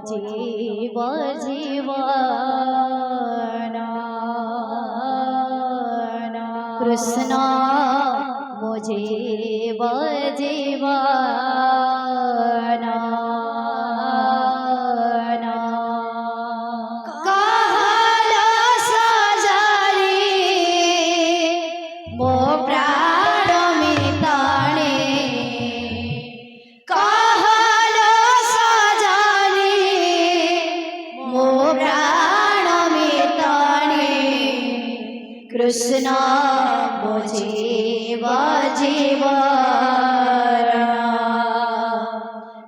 जीव जीवन कृष्ण जीव जीवन कहला सजारी मो प्राण मिताणे कहला सजारी मो प्राण मिताणे कृष्ण जीव जीवन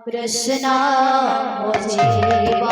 कृष्ण जीव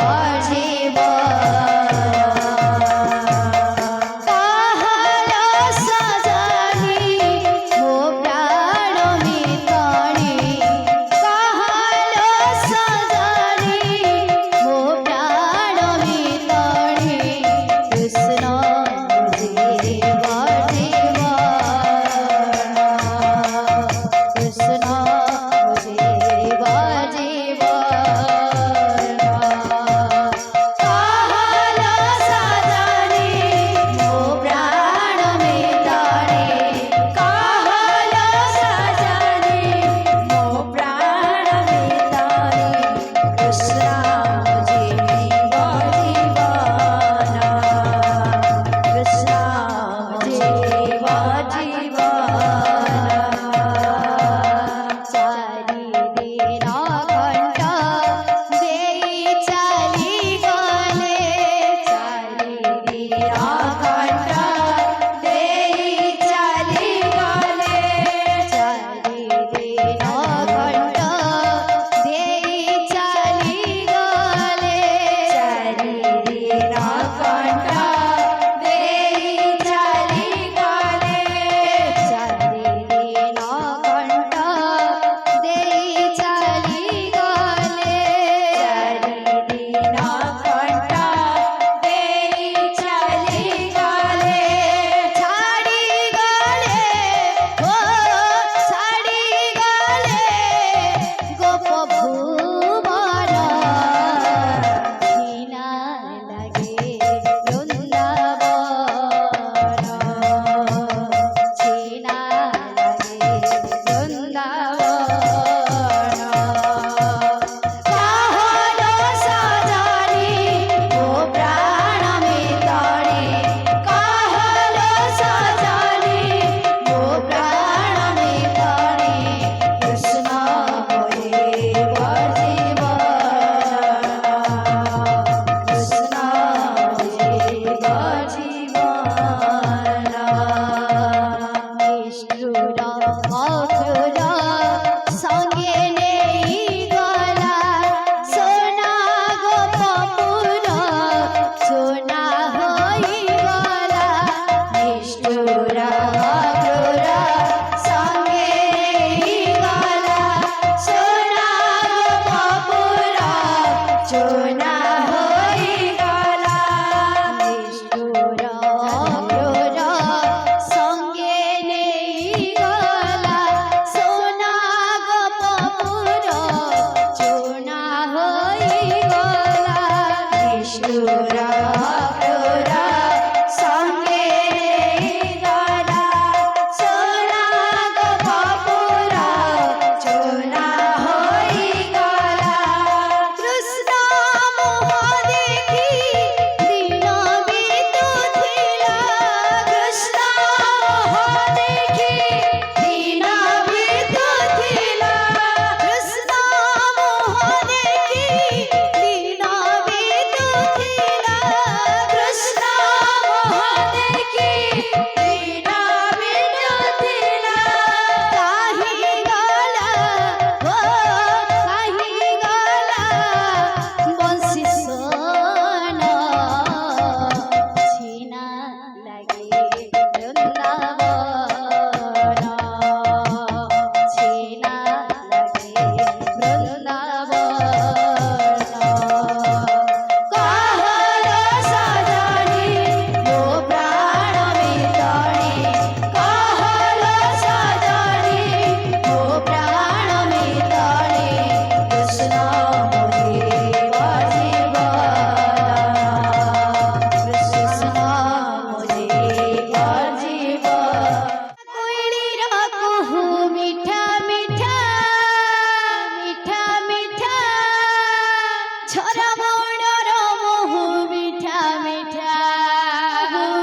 ଝରା ମୋଡ଼ର ମହୁ ମିଠା ମିଠା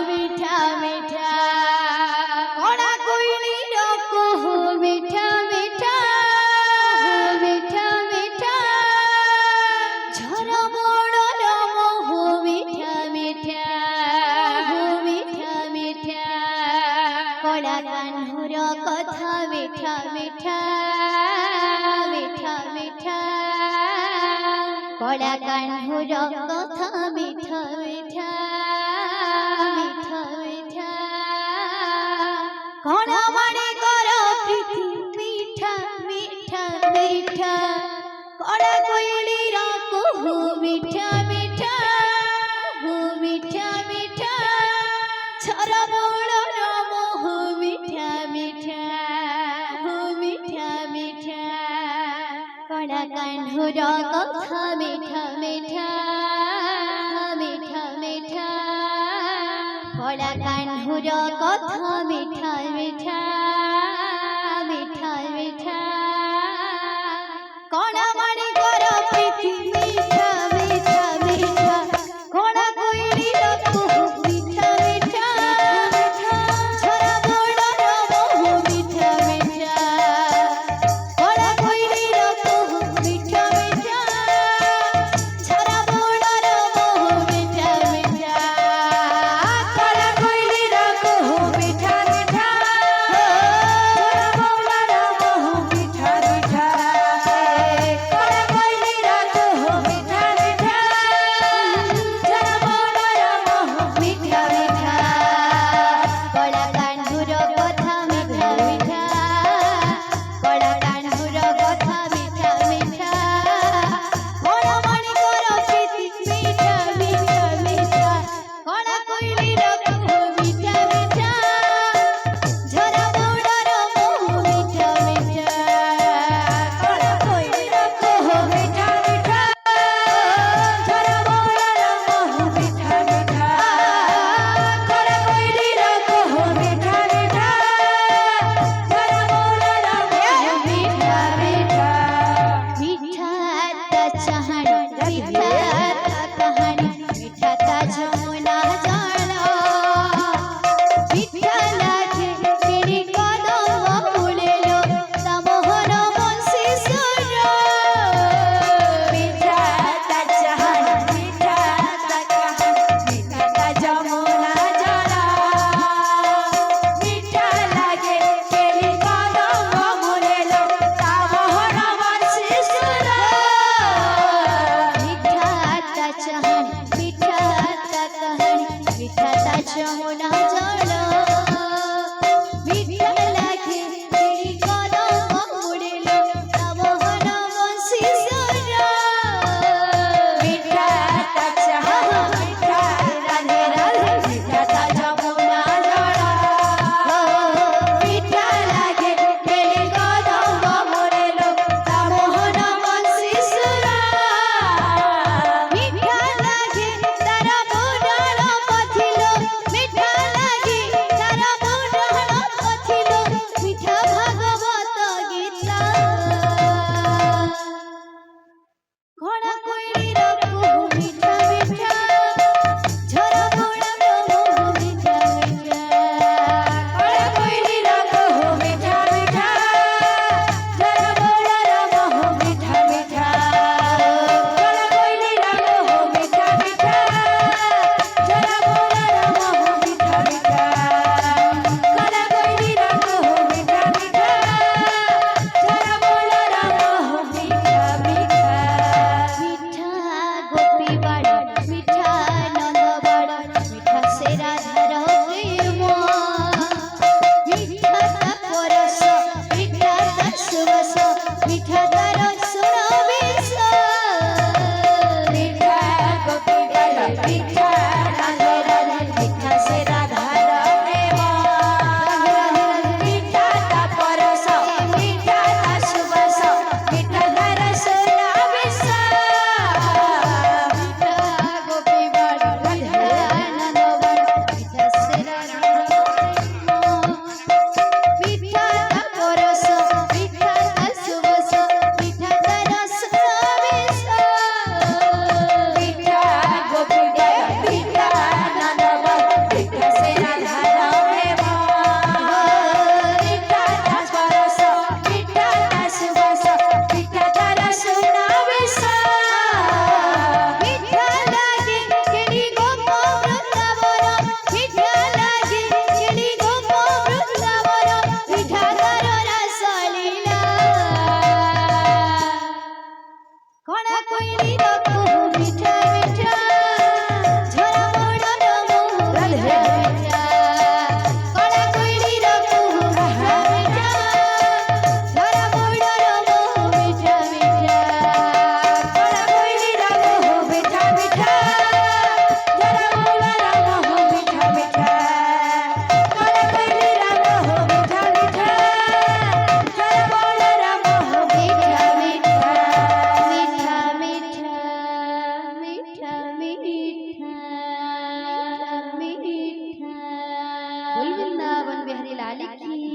ମିଠା ମିଠା କଣା କୋଇଲିର କୁହୁ ମିଠା ମିଠା ମିଠା ମିଠା ଝରା ମୋଡ଼ର ମହୁ ମିଠା ମିଠା ମିଠା ମିଠା କଳା କାହ୍ନୁର କଥା ମିଠା ମିଠା ମିଠା ମିଠା কলা কাহ্নুর কথা মিঠা মিঠা মিঠা মিঠা কণা মানে কর প্রীতি মিঠা মিঠা মিঠা কড়া কোইলির কুহু মিঠা মিঠা মিঠা মিঠা ছড়া মোড়র মহু মিঠা মিঠা মিঠা মিঠা কড়া কাহ্নুর কথা মিঠা মিঠা মিঠা মিঠা কড়া কাহ্নুর কথা মিঠা মিঠা মিঠা মিঠা কণা মানে কর প্রীতি মিঠা মিঠা মিঠা কণা কোইলির কুহু মিঠা মিঠা ঝরা মোড়র মহু মিঠা মিঠা কণা কোইলির কুহু মিঠা মিঠা ঝরা মোড়র মহু মিঠা মিঠা কণা কোইলির কুহু মিঠা মিঠা মিঠা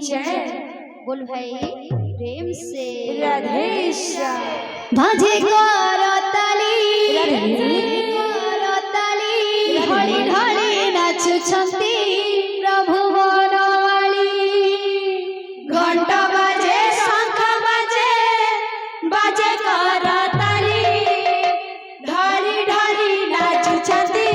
जय। बोल भाई प्रेम से राधे श्याम। भाजे करताली राधे करताली ढଳି ढଳି नाचुछंती प्रभु बनवाली घंट बाजे शंख बाजे बाजे करताली ढाली ढाली नाचुछंती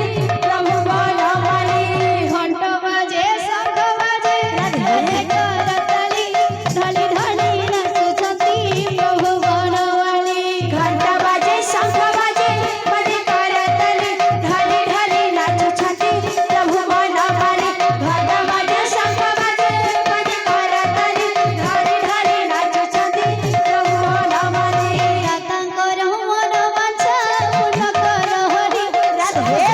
प्रभु बनवाली घंट बाजे शंख बाजे भाजे करताली ढଳି ढଳି नाचुछंती प्रभु बनवाली घंट बाजे शंख बाजे बाजे करताली ढाली ढाली नाचुछंती प्रभु बनवाली घंट बाजे शंख बाजे बाजे करताली ढाली ढाली नाचुछंती प्रभु बनवाली तांकर मन बांछा पूर्ण कर हरि राधे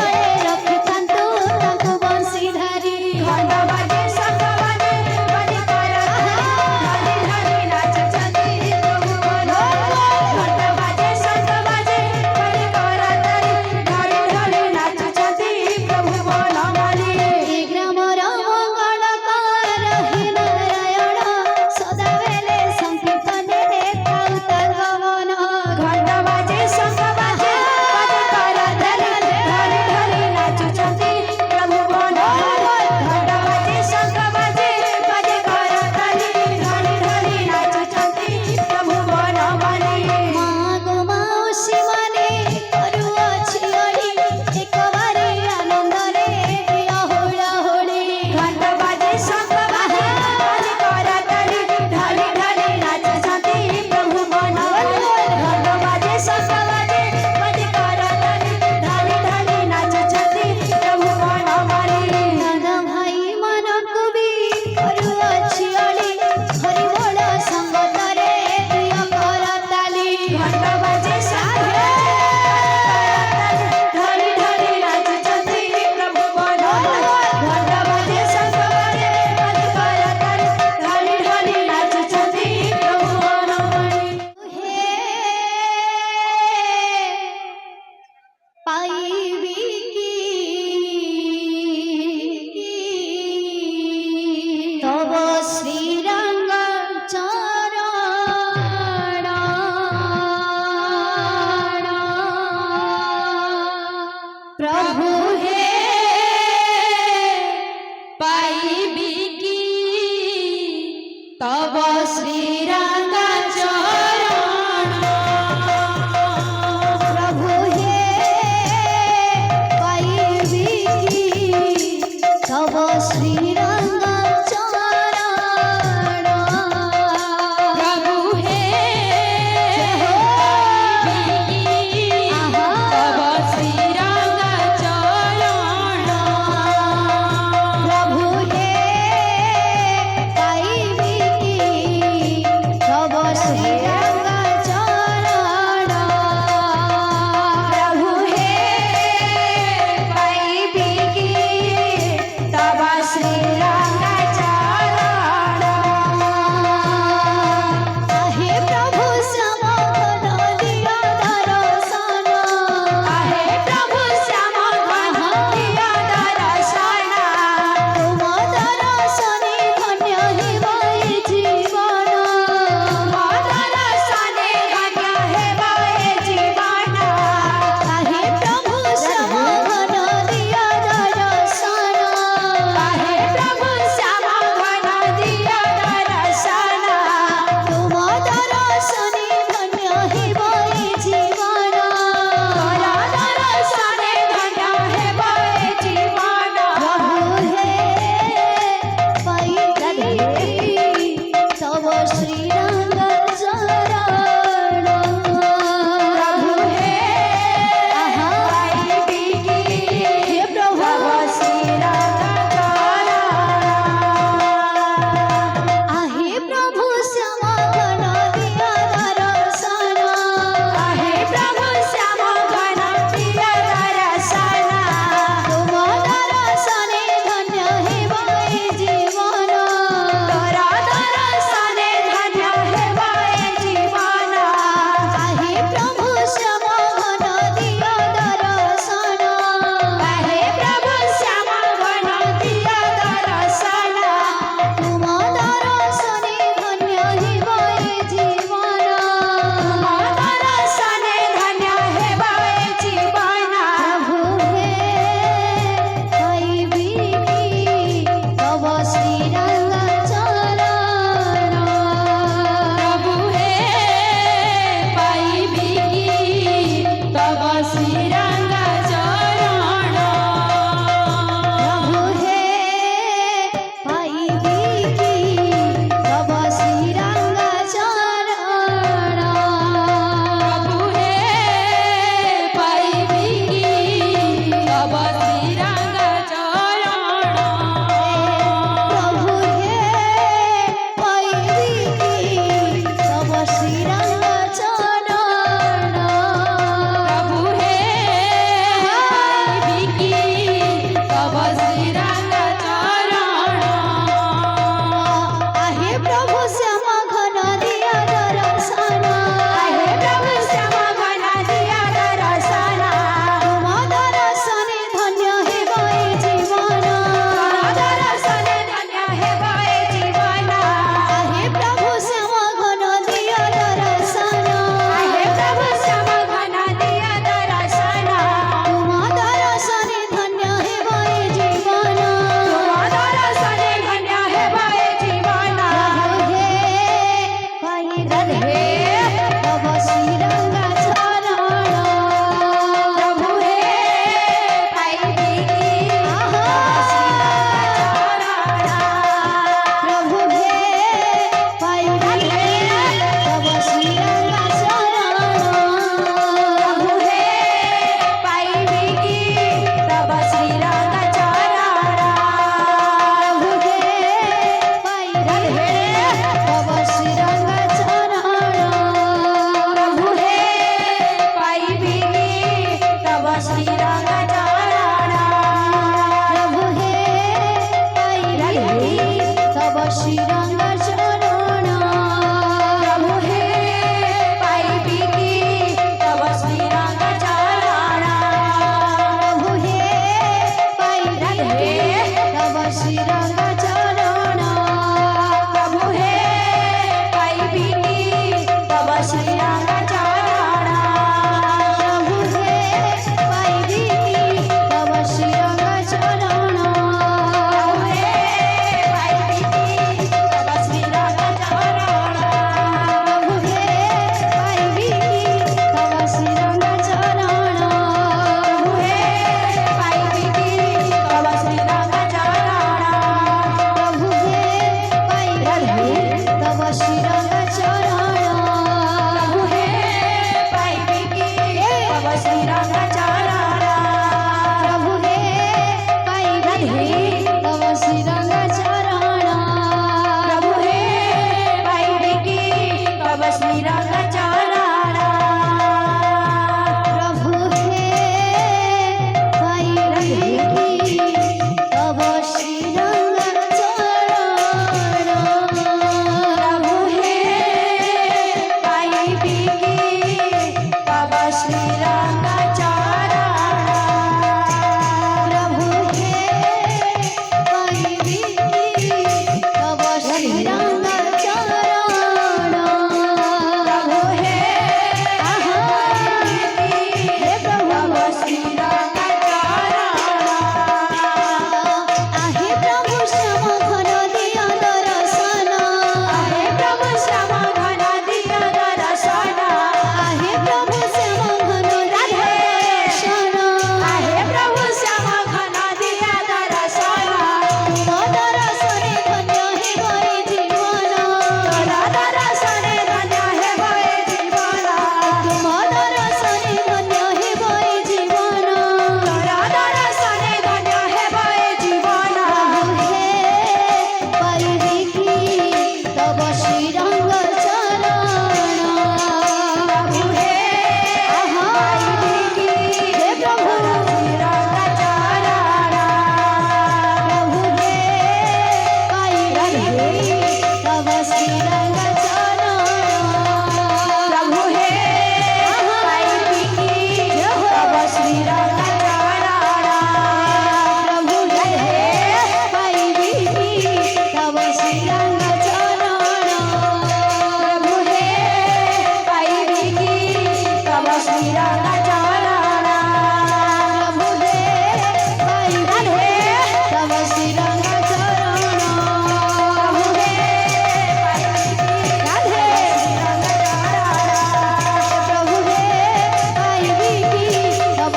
रखितांतु तांको बंशीधारी घंट बाजे शंख बाजे बाजे करताली ढाली ढाली नाचुछंती प्रभु बनवाली घंट बाजे शंख बाजे बाजे करताली ढाली ढाली नाचुछंती प्रभु बनवाली ए ग्रामर मंगल कर हे नारायण सदावेले संकीर्तने देखाउ तार गमन घंट बाजे शंख बाजे बाजे करताली ढाली ढाली नाचुछंती प्रभु बनवाली घंट बाजे शंख बाजे बाजे करताली ढाली ढाली नाचुछंती प्रभु बनवाली माग माउसी माने करुअछि अली एक बारी आनंदरे दिया होला होली घंट बाजे शंख बाजे बाजे करताली ढाली ढाली नाचुछंती प्रभु बनवाली घंट बाजे शंख बाजे बाजे करताली ढाली ढाली नाचुछंती प्रभु बनवाली दादा भाई मन कवि करुअछि अली हरि बोल संगतरे दिया करताली घंट बाजे शंख ढाली ढाली नाचुछंती प्रभु बनवाली घंट बाजे शंख बाजे बाजे करताली ढाली ढाली नाचुछंती प्रभु बनवाली हे पाइबी की तब श्रीरंग चरण प्रभु हे पाइबी की तब श्रीरंग प्रभु हे पाइबी की तब श्रीरंग चरण प्रभु हे पाइबी की तब श्रीरंग चरण ଶ୍ରୀରଙ୍ଗ ଚରଣ प्रभु हे पाइबी की तब श्रीरंग चरण प्रभु हे पाइबी तब श्रीरंग चरण प्रभु हे पाइबी की तब श्रीरंग चरण प्रभु हे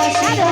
কথা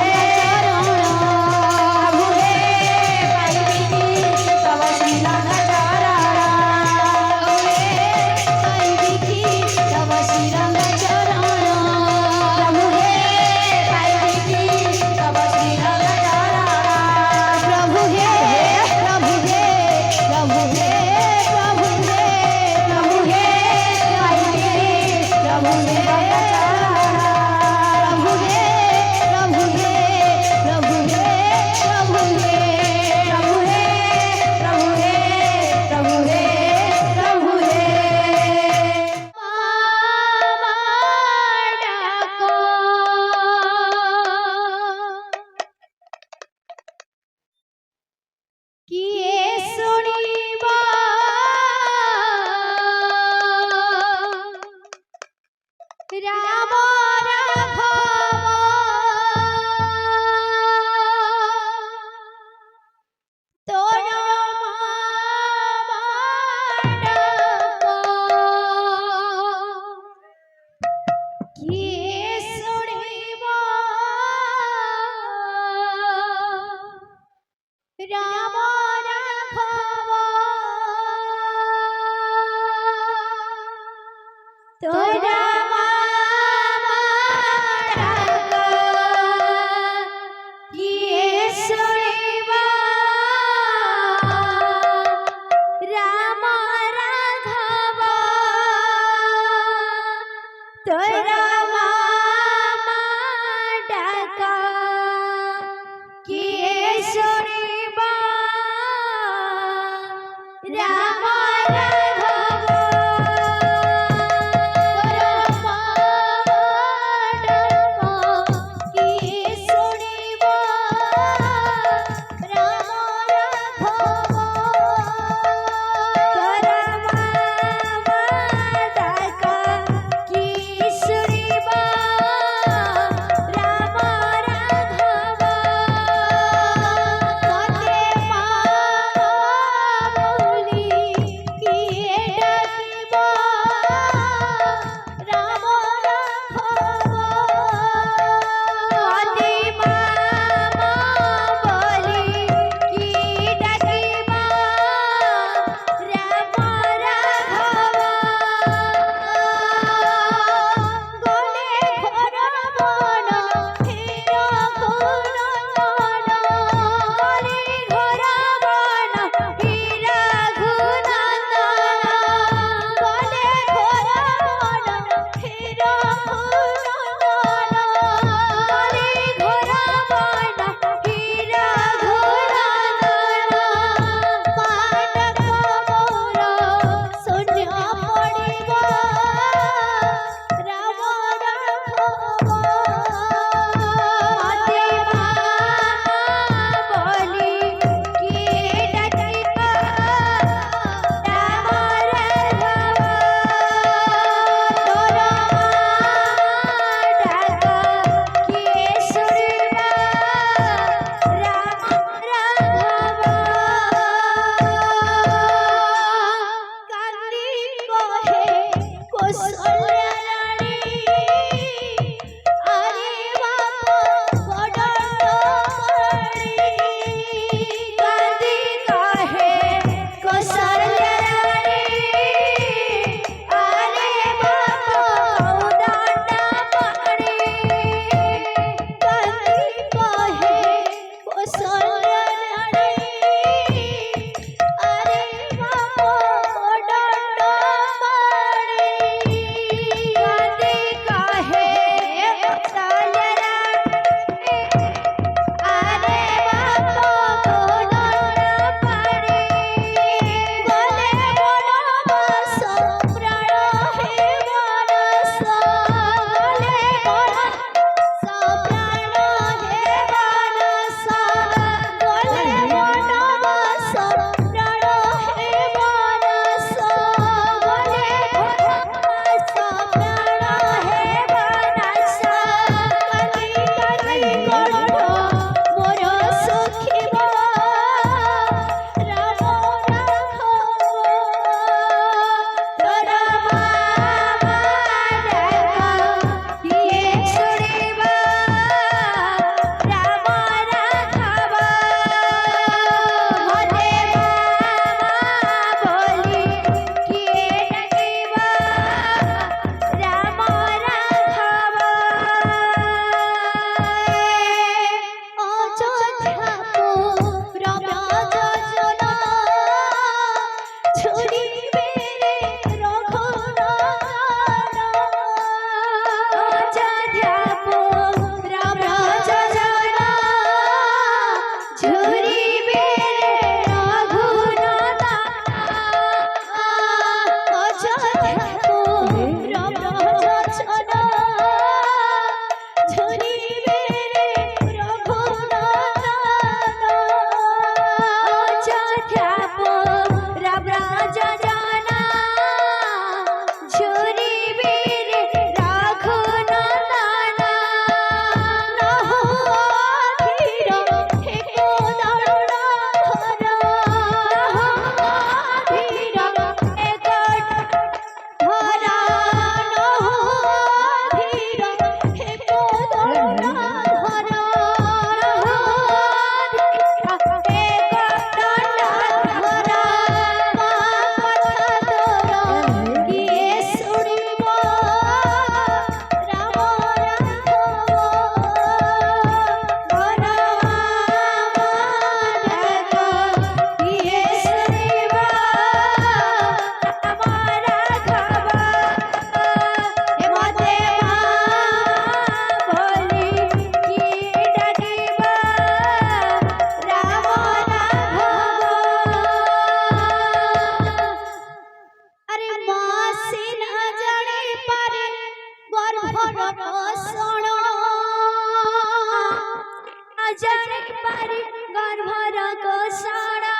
জানি পারি গর্ভর কোষণা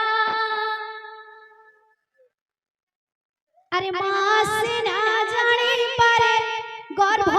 আরে মা সে না জানি পারে গর্ভ